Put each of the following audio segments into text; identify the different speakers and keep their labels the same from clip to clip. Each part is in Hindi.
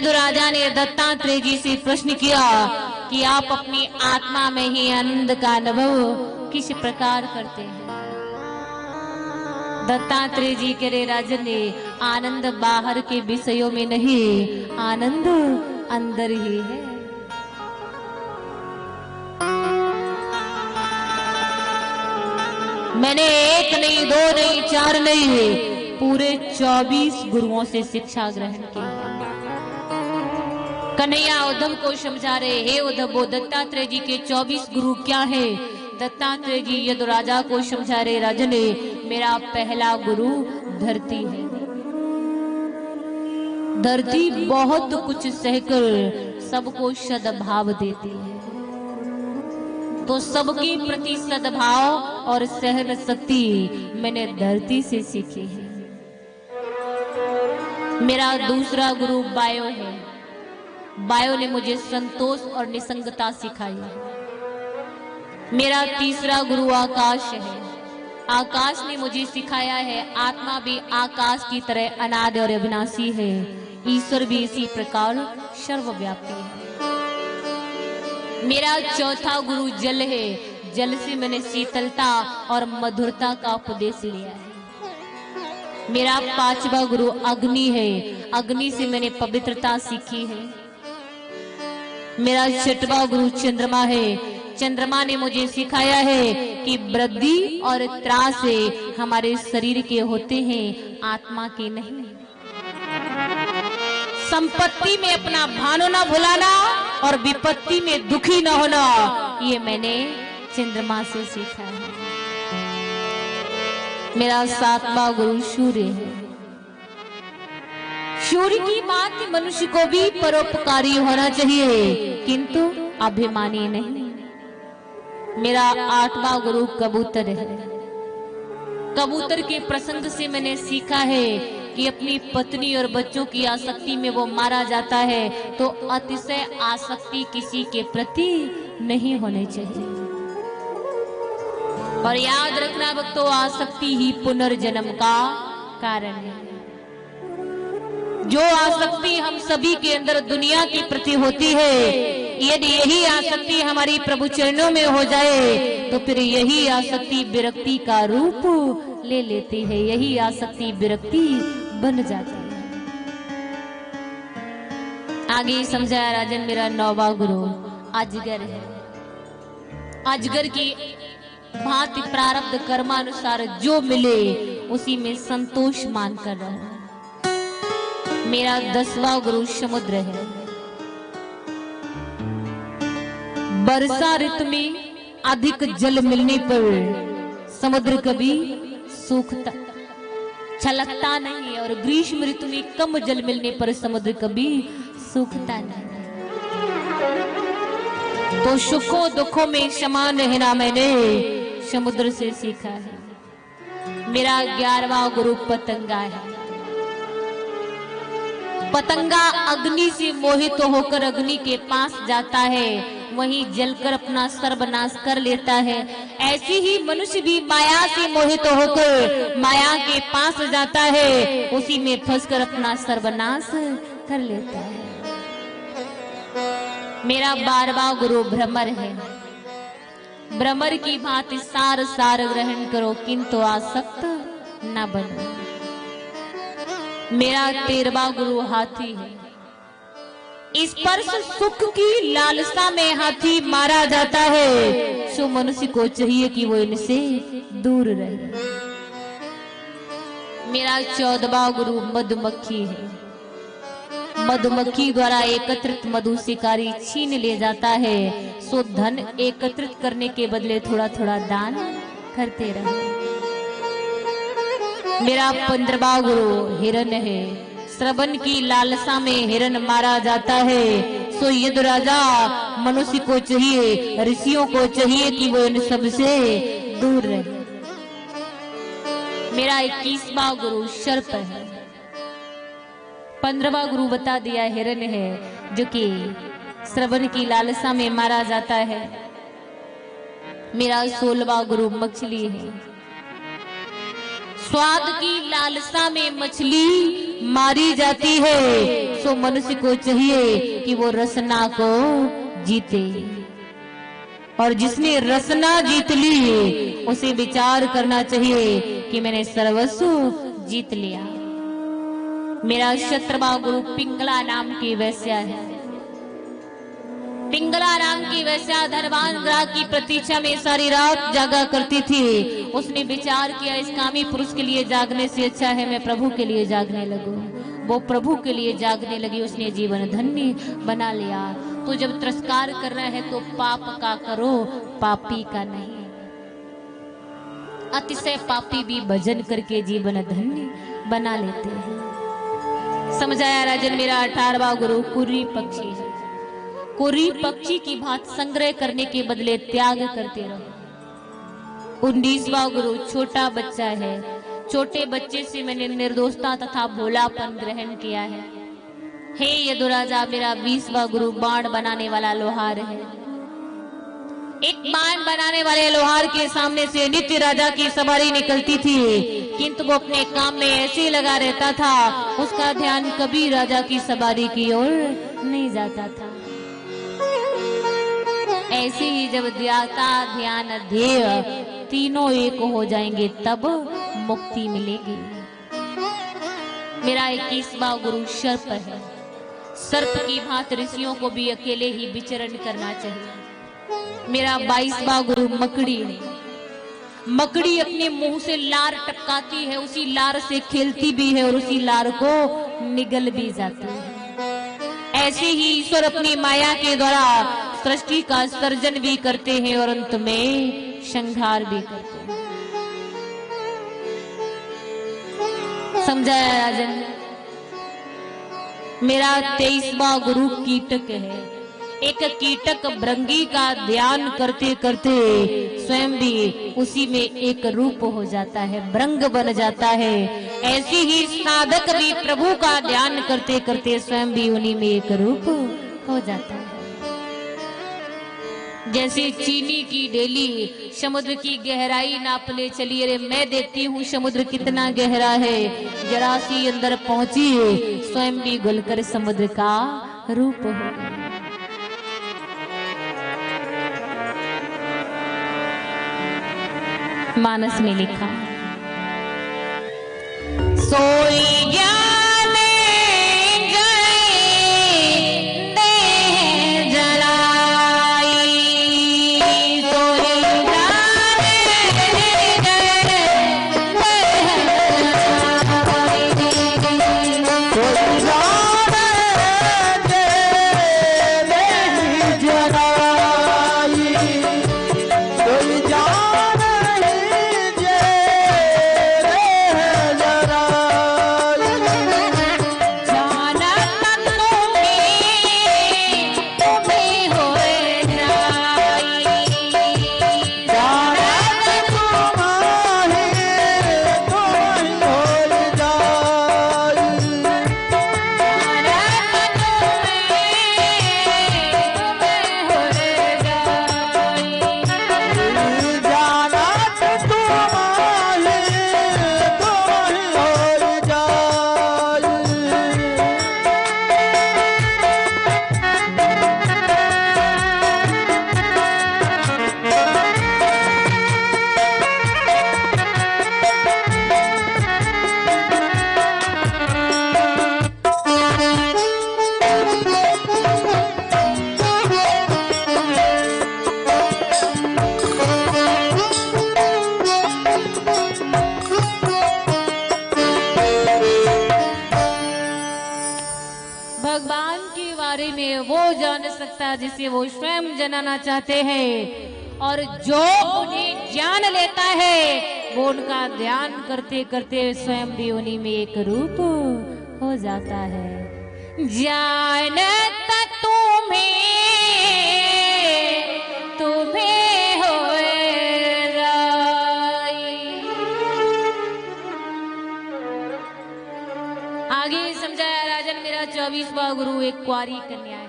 Speaker 1: यदुराजा ने दत्तात्रेय जी से प्रश्न किया कि आप अपनी आत्मा में ही आनंद का अनुभव किस प्रकार करते हैं। दत्तात्रेय जी कह रहे राजन ने आनंद बाहर के विषयों में नहीं, आनंद अंदर ही है। मैंने एक नहीं, दो नहीं, चार नहीं, पूरे 24 गुरुओं से शिक्षा ग्रहण की। कन्हैया उद्धव को समझा रहे, हे उद्धव वो दत्तात्रेय जी के 24 गुरु क्या है। दत्तात्रेय जी यदुराजा को समझा रहे, राजन मेरा पहला गुरु धरती है। धरती बहुत कुछ सहकर सबको सद्भाव देती है, तो सबके प्रति सद्भाव और सहन शक्ति मैंने धरती से सीखी है। मेरा दूसरा गुरु वायु है। वायु ने मुझे संतोष और निसंगता सिखाई है। मेरा तीसरा गुरु आकाश है। आकाश ने मुझे सिखाया है आत्मा भी आकाश की तरह अनादि और अविनाशी है, ईश्वर भी इसी प्रकार सर्वव्यापी है। मेरा चौथा गुरु जल है। जल से मैंने शीतलता और मधुरता का उपदेश लिया है। मेरा पांचवा गुरु अग्नि है। अग्नि से मैंने पवित्रता सीखी है। मेरा छठवां गुरु चंद्रमा है। चंद्रमा ने मुझे सिखाया है कि वृद्धि और त्रास से हमारे शरीर के होते हैं, आत्मा के नहीं। संपत्ति में अपना भान न भुलाना और विपत्ति में दुखी न होना, ये मैंने चंद्रमा से सीखा है। मेरा सातवां गुरु सूर्य है। सूर्य की बात मनुष्य को भी परोपकारी होना चाहिए, किंतु अभिमानी नहीं। मेरा आठवां गुरु कबूतर है। कबूतर के प्रसंग से मैंने सीखा है कि अपनी पत्नी और बच्चों की आसक्ति में वो मारा जाता है, तो अतिशय आसक्ति किसी के प्रति नहीं होनी चाहिए। और याद रखना भक्तों, आसक्ति ही पुनर्जन्म का कारण है। जो आसक्ति हम सभी के अंदर दुनिया के प्रति होती है, यदि यही आसक्ति हमारी प्रभु चरणों में हो जाए तो फिर यही आसक्ति विरक्ति का रूप ले लेती है। यही आसक्ति विरक्ति बन जाती है। आगे समझाया राजन, मेरा नौवां गुरु अजगर है। अजगर की भांति प्रारब्ध कर्मानुसार जो मिले उसी में संतोष मान कर रहो। मेरा 10वां गुरु समुद्र है। वर्षा ऋतु में अधिक जल मिलने पर समुद्र कभी सूखता छलकता नहीं, और ग्रीष्म ऋतु में कम जल मिलने पर समुद्र कभी सूखता नहीं। तो सुखों दुखों में समान रहना मैंने समुद्र से सीखा है। मेरा 11वां गुरु पतंगा है। पतंगा अग्नि से मोहित होकर अग्नि के पास जाता है, वहीं जलकर अपना सर्वनाश कर लेता है। ऐसी ही मनुष्य भी माया से मोहित होकर माया के पास जाता है, उसी में फंसकर अपना सर्वनाश कर लेता है। मेरा 12वां गुरु भ्रमर है। भ्रमर की भांति सार सार ग्रहण करो, किंतु आसक्त न बनो। मेरा 13वां गुरु हाथी है। स्पर्श सुख की लालसा में हाथी मारा जाता है, सो मनुष्य को चाहिए कि वो इनसे दूर रहे। मेरा 14वां गुरु मधुमक्खी है। मधुमक्खी द्वारा एकत्रित मधु शिकारी छीन ले जाता है, सो धन एकत्रित करने के बदले थोड़ा थोड़ा दान करते रहे। मेरा 15वां गुरु हिरण है। श्रवण की लालसा में हिरण मारा जाता है, सो यदुराजा मनुष्य को चाहिए, ऋषियों को चाहिए कि वो इन सब से दूर रहे। मेरा 21वां गुरु सर्प है। 15वां गुरु बता दिया हिरण है, जो कि श्रवण की लालसा में मारा जाता है। मेरा 16वां गुरु मछली है। स्वाद की लालसा में मछली मारी जाती है, सो मनुष्य को चाहिए कि वो रसना को जीते। और जिसने रसना जीत ली उसे विचार करना चाहिए कि मैंने सर्वस्व जीत लिया। मेरा शत्रवा गुरु पिंगला नाम की वैश्या है। पिंगला नाम की वैश्या धनवान ग्राहक की प्रतीक्षा में सारी रात जागा करती थी। उसने विचार किया इस कामी पुरुष के लिए जागने से अच्छा है मैं प्रभु के लिए जागने लगूं। वो प्रभु के लिए जागने लगी, उसने जीवन धन्य बना लिया। तो जब तिरस्कार करना है तो पाप का करो, पापी का नहीं। अतिशय पापी भी भजन करके जीवन धन्य बना लेते हैं। समझाया राजन मेरा 18वां गुरु कुर्री पक्षी है। कुर्री पक्षी की भात संग्रह करने के बदले त्याग करते रहो। 19वां गुरु छोटा बच्चा है। छोटे बच्चे से मैंने निर्दोषता तथा भोलापन ग्रहण किया है। हे यदुराजा मेरा 20वां गुरु बाण बनाने वाला लोहार है। एक बाण बनाने वाले लोहार के सामने से नित्य राजा की सवारी निकलती थी, किंतु वो अपने काम में ऐसे लगा रहता था, उसका ध्यान कभी राजा की सवारी की ओर नहीं जाता था। ऐसे ही जब ध्याता ध्यान ध्येय तीनों एक हो जाएंगे तब मुक्ति मिलेगी। मेरा 21वां गुरु सर्प है। सर्प की भांति ऋषियों को भी अकेले ही विचरण करना चाहिए। मेरा 22वां गुरु मकड़ी है। मकड़ी अपने मुंह से लार टपकाती है, उसी लार से खेलती भी है और उसी लार को निगल भी जाती है। ऐसे ही ईश्वर अपनी माया के द्वारा सृष्टि का सर्जन भी करते हैं और अंत में संहार भी करते हैं। समझाया राजन। मेरा 23वां गुरु कीटक है। एक कीटक भृंगी का ध्यान करते करते स्वयं भी उसी में एक रूप हो जाता है, भृंग बन जाता है। ऐसे ही साधक भी प्रभु का ध्यान करते करते स्वयं भी उन्हीं में एक रूप हो जाता है। जैसे चीनी की डेली समुद्र की गहराई नापने चली, अरे मैं देखती हूँ समुद्र कितना गहरा है, जरा सी अंदर पहुंची स्वयं भी घुलकर समुद्र का रूप हो गया। मानस में लिखा सोई ज्ञान जिसे वो स्वयं जानना चाहते हैं, और जो उन्हें जान लेता है वो उनका ध्यान करते करते स्वयं भी उन्हीं में एक रूप हो जाता है। जानता तुम्हें तुम्हें होए राई। आगे समझाया राजन मेरा 24वां गुरु एक कुंवारी कन्या है।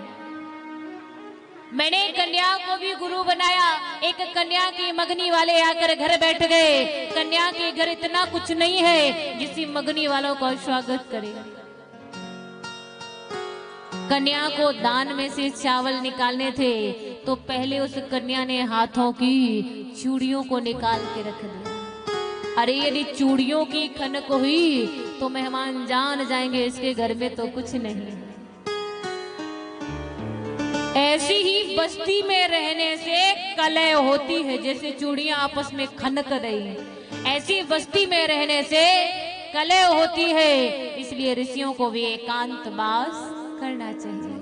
Speaker 1: मैंने कन्या को भी गुरु बनाया। एक कन्या की मगनी वाले आकर घर बैठ गए। कन्या के घर इतना कुछ नहीं है जिससे मगनी वालों का स्वागत करेगा। कन्या को दान में से चावल निकालने थे तो पहले उस कन्या ने हाथों की चूड़ियों को निकाल के रख दिया। अरे यदि चूड़ियों की खनक हुई तो मेहमान जान जाएंगे इसके घर में तो कुछ नहीं। ऐसी ही बस्ती में रहने से कलह होती है। जैसे चूड़ियां आपस में खनक रही हैं, ऐसी बस्ती में रहने से कलह होती है। इसलिए ऋषियों को भी एकांतवास करना चाहिए।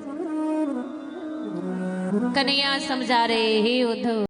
Speaker 1: कन्हैया समझा रहे हे उद्धव।